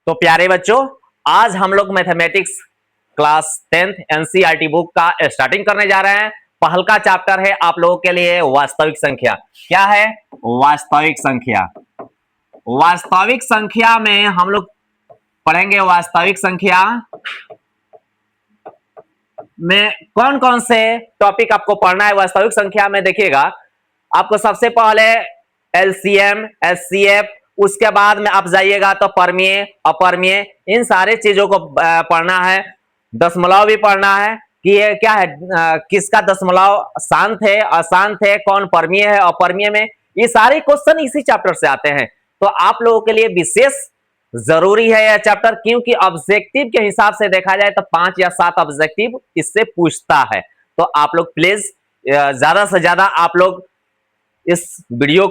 तो प्यारे बच्चों, आज हम लोग mathematics class 10th NCERT book का स्टार्टिंग करने जा रहे हैं। पहल का चैप्टर है आप लोगों के लिए वास्तविक संख्या। क्या है? वास्तविक संख्या। वास्तविक संख्या में हम लोग पढ़ेंगे वास्तविक संख्या में कौन कौन से टॉपिक आपको पढ़ना है। वास्तविक संख्या में देखिएगा, आपको सबसे पहले एलसीएम, एचसीएफ, उसके बाद में आप जाइएगा तो परमीय, अपरमीय, इन सारे चीजों को पढ़ना है। दशमलव भी पढ़ना है कि ये क्या है, किसका दशमलव शांत है, अशांत है, कौन परमीय है, अपरमीय में। ये सारे क्वेश्चन इसी चैप्टर से आते हैं। तो आप लोगों के लिए विशेष जरूरी है यह चैप्टर, क्योंकि ऑब्जेक्टिव के हिसाब से देखा जाए तो 5 या 7 ऑब्जेक्टिव इससे पूछता है। तो आप लोग प्लीज ज्यादा से ज्यादा आप लोग इस वीडियो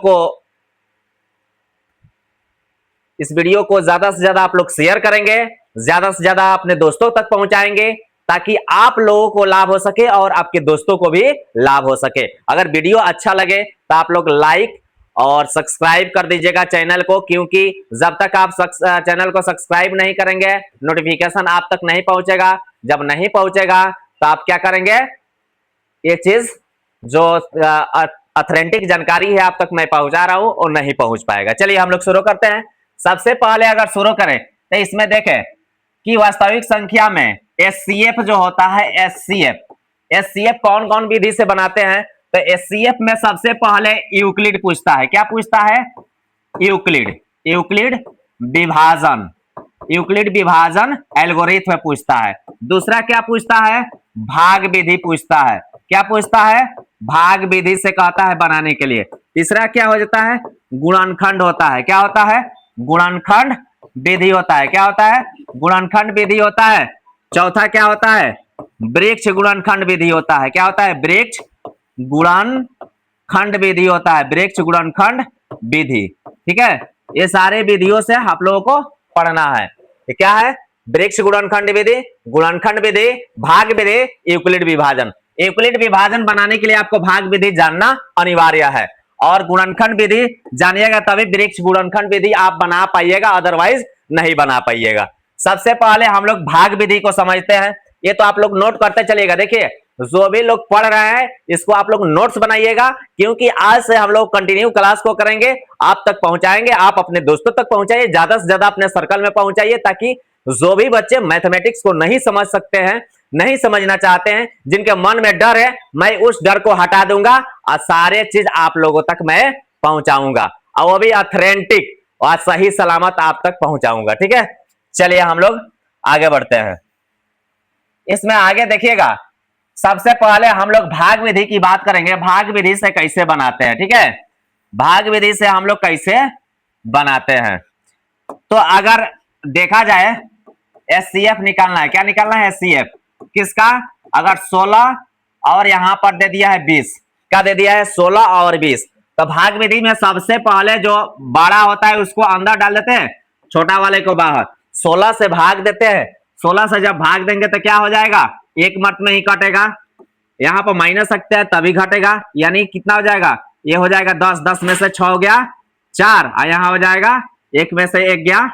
को ज्यादा से ज्यादा आप लोग शेयर करेंगे, ज्यादा से ज्यादा अपने दोस्तों तक पहुंचाएंगे, ताकि आप लोगों को लाभ हो सके और आपके दोस्तों को भी लाभ हो सके। अगर वीडियो अच्छा लगे तो आप लोग लाइक और सब्सक्राइब कर दीजिएगा चैनल को, क्योंकि जब तक आप चैनल को सब्सक्राइब नहीं करेंगे नोटिफिकेशन आप तक नहीं पहुंचेगा। जब नहीं पहुंचेगा तो आप क्या करेंगे, ये चीज जो ऑथेंटिक जानकारी है आप तक मैं पहुंचा रहा हूं और नहीं पहुंच पाएगा। चलिए हम लोग शुरू करते हैं। सबसे पहले अगर शुरू करें तो इसमें देखें कि वास्तविक संख्या में एचसीएफ जो होता है, एचसीएफ कौन कौन विधि से बनाते हैं। तो एचसीएफ में सबसे पहले यूक्लिड पूछता है। क्या पूछता है? यूक्लिड विभाजन एल्गोरिथ्म पूछता है। दूसरा क्या पूछता है? भाग विधि पूछता है। क्या पूछता है? भाग विधि से कहता है बनाने के लिए। तीसरा क्या हो जाता है? गुणनखंड होता है। क्या होता है? गुणनखंड विधि होता है। क्या होता है? गुणनखंड विधि होता है। चौथा क्या होता है? वृक्ष गुणनखंड विधि होता है। क्या होता है? वृक्ष गुणनखंड विधि होता है। वृक्ष गुणनखंड विधि। ठीक है, ये सारे विधियों से आप लोगों को पढ़ना है। ये क्या है? वृक्ष गुणनखंड विधि, गुणनखंड विधि, भाग विधि, यूक्लिड विभाजन। यूक्लिड विभाजन बनाने के लिए आपको भाग विधि जानना अनिवार्य है, और गुणनखंड विधि जानिएगा तभी वृक्ष गुणनखंड विधि आप बना पाइएगा, अदरवाइज नहीं बना पाइएगा। सबसे पहले हम लोग भाग विधि को समझते हैं। ये तो आप लोग नोट करते चलिएगा। देखिए, जो भी लोग पढ़ रहे हैं इसको आप लोग नोट्स बनाइएगा, क्योंकि आज से हम लोग कंटिन्यू क्लास को करेंगे, आप तक पहुंचाएंगे। आप अपने दोस्तों तक पहुंचाइए, ज्यादा से ज्यादा अपने सर्कल में पहुंचाइए, ताकि जो भी बच्चे मैथमेटिक्स को नहीं समझ सकते हैं, नहीं समझना चाहते हैं, जिनके मन में डर है, मैं उस डर को हटा दूंगा और सारे चीज आप लोगों तक मैं पहुंचाऊंगा, और वो भी ऑथेंटिक और सही सलामत आप तक पहुंचाऊंगा। ठीक है, चलिए हम लोग आगे बढ़ते हैं। इसमें आगे देखिएगा, सबसे पहले हम लोग भाग विधि की बात करेंगे। भाग विधि से कैसे बनाते हैं। ठीक है, भाग विधि से हम लोग कैसे बनाते हैं। तो अगर देखा जाए एचसीएफ निकालना है। क्या निकालना है? एचसीएफ किसका? अगर 16 और यहां पर दे दिया है 20, क्या दे दिया है? 16 और 20। तो भाग विधि में सबसे पहले जो बड़ा होता है उसको अंदर डाल देते हैं, छोटा वाले को बाहर। 16 से भाग देते हैं। 16 से जब भाग देंगे तो क्या हो जाएगा? एक मत में ही कटेगा। यहाँ पर माइनस सकते हैं तभी घटेगा, यानी कितना हो जाएगा? ये हो जाएगा 10, 10 में से 6 हो गया 4, और यहाँ हो जाएगा 1 में से 1 गया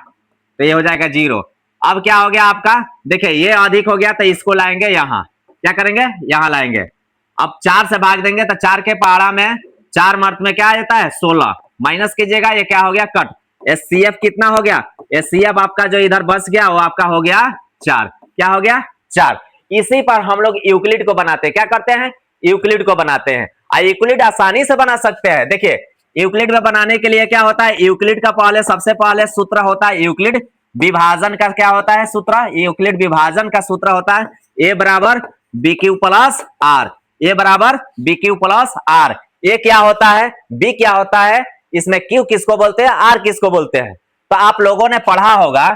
तो ये हो जाएगा 0। अब क्या हो गया आपका? देखिए, ये अधिक हो गया तो इसको लाएंगे यहाँ। क्या करेंगे? यहाँ लाएंगे। अब 4 से भाग देंगे तो 4 के पहाड़ा में 4 मर्त में क्या आ जाता है? 16। माइनस कीजिएगा, ये क्या हो गया? कट। एचसीएफ कितना हो गया? एचसीएफ आपका जो इधर बच गया वो आपका हो गया 4। क्या हो गया? 4। इसी पर हम लोग यूक्लिड को बनाते हैं। क्या करते हैं? यूक्लिड को बनाते हैं। यूक्लिड आसानी से बना सकते हैं। देखिए, यूक्लिड में बनाने के लिए क्या होता है? यूक्लिड का पहले सबसे पहले सूत्र होता है यूक्लिड विभाजन का। क्या होता है सूत्र? यूक्लिड विभाजन का सूत्र होता है ए बराबर बी क्यू प्लस आर। ए बराबर बी क्यू प्लस आर। ए क्या होता है? बी क्या होता है? इसमें क्यू किसको बोलते हैं? आर किसको बोलते हैं? तो आप लोगों ने पढ़ा होगा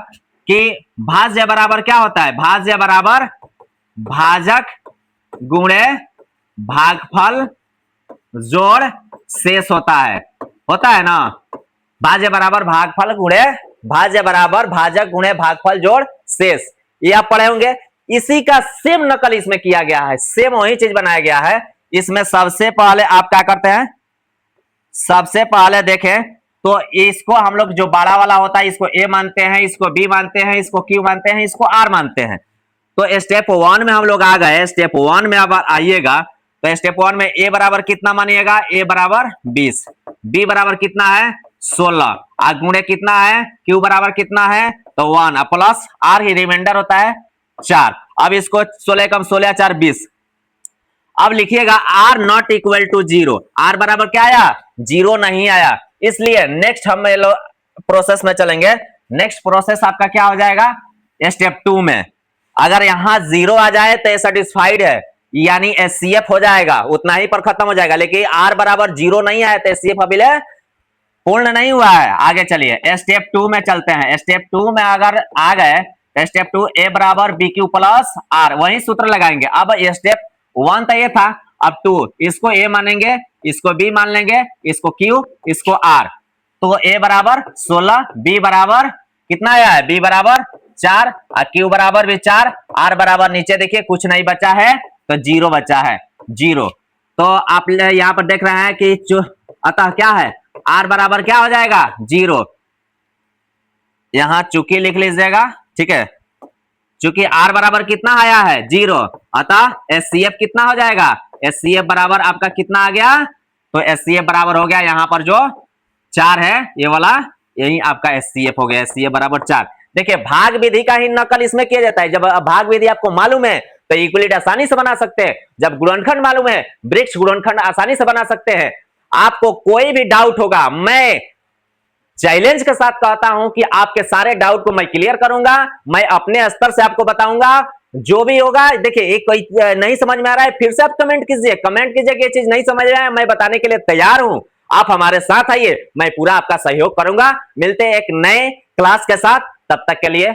कि भाज्य बराबर क्या होता है? भाज्य बराबर भाजक गुणे भागफल जोड़ शेष होता है ना। भाज्य बराबर भागफल गुणे भाज्य बराबर भाजक गुणे भागफल जोड़ शेष, ये आप पढ़े होंगे। इसी का सेम नकल इसमें किया गया है, सेम वही चीज बनाया गया है। इसमें सबसे पहले आप क्या करते हैं? सबसे पहले देखें तो इसको हम लोग जो बड़ा वाला होता है इसको ए मानते हैं, इसको बी मानते हैं, इसको क्यू मानते हैं, इसको आर मानते हैं। तो स्टेप 1 में हम लोग आ गए। स्टेप 1 में अब आइएगा तो स्टेप 1 में ए बराबर कितना मानिएगा, ए बराबर 20, बी बराबर कितना है 16, गुणे कितना है, क्यू बराबर कितना है तो 1 प्लस आर ही रिमाइंडर होता है 4। अब इसको 16 कम 16 4 20। अब लिखिएगा R not equal to 0, R बराबर क्या आया 0 नहीं आया, इसलिए नेक्स्ट हम प्रोसेस में चलेंगे। नेक्स्ट प्रोसेस आपका क्या हो जाएगा, स्टेप 2 में अगर यहां 0 आ जाए तो सेटिस्फाइड है, यानी एचसीएफ हो जाएगा, उतना ही पर खत्म हो जाएगा। लेकिन आर बराबर 0 नहीं आया तो एचसीएफ अभी पूर्ण नहीं हुआ है। आगे चलिए स्टेप 2 में चलते हैं। स्टेप 2 में अगर आ गए तो स्टेप 2 ए बराबर बी क्यू प्लस आर, वही सूत्र लगाएंगे। अब स्टेप 1 तो ये था, अब 2 इसको ए मानेंगे, इसको बी मान लेंगे, इसको क्यू, इसको आर। तो ए बराबर 16, बी बराबर कितना आया है, बी बराबर 4 और क्यू बराबर भी 4, आर बराबर नीचे देखिए कुछ नहीं बचा है तो 0 बचा है 0। तो आप यहां पर देख रहे हैं कि अतः क्या है, आर बराबर क्या हो जाएगा 0, यहां चूंकि लिख लीजिएगा, ठीक है। चूंकि आर बराबर कितना आया है 0, अतः एचसीएफ कितना हो जाएगा, एचसीएफ बराबर आपका कितना आ गया, तो एचसीएफ बराबर हो गया यहाँ पर जो 4 है ये वाला, यही आपका एचसीएफ हो गया, एचसीएफ बराबर 4। देखिए भाग विधि का ही नकल इसमें किया जाता है। जब भाग विधि आपको मालूम है तो इक्विलिट आसानी से बना सकते हैं, जब गुणनखंड मालूम है वृक्ष गुणनखंड आसानी से बना सकते हैं। आपको कोई भी डाउट होगा, मैं चैलेंज के साथ कहता हूं कि आपके सारे डाउट को मैं क्लियर करूंगा, मैं अपने स्तर से आपको बताऊंगा जो भी होगा। देखिए एक कोई नहीं समझ में आ रहा है फिर से आप कमेंट कीजिए, कि ये चीज नहीं समझ रहा है, मैं बताने के लिए तैयार हूं। आप हमारे साथ आइए, मैं पूरा आपका सहयोग करूंगा। मिलते हैं एक नए क्लास के साथ, तब तक के लिए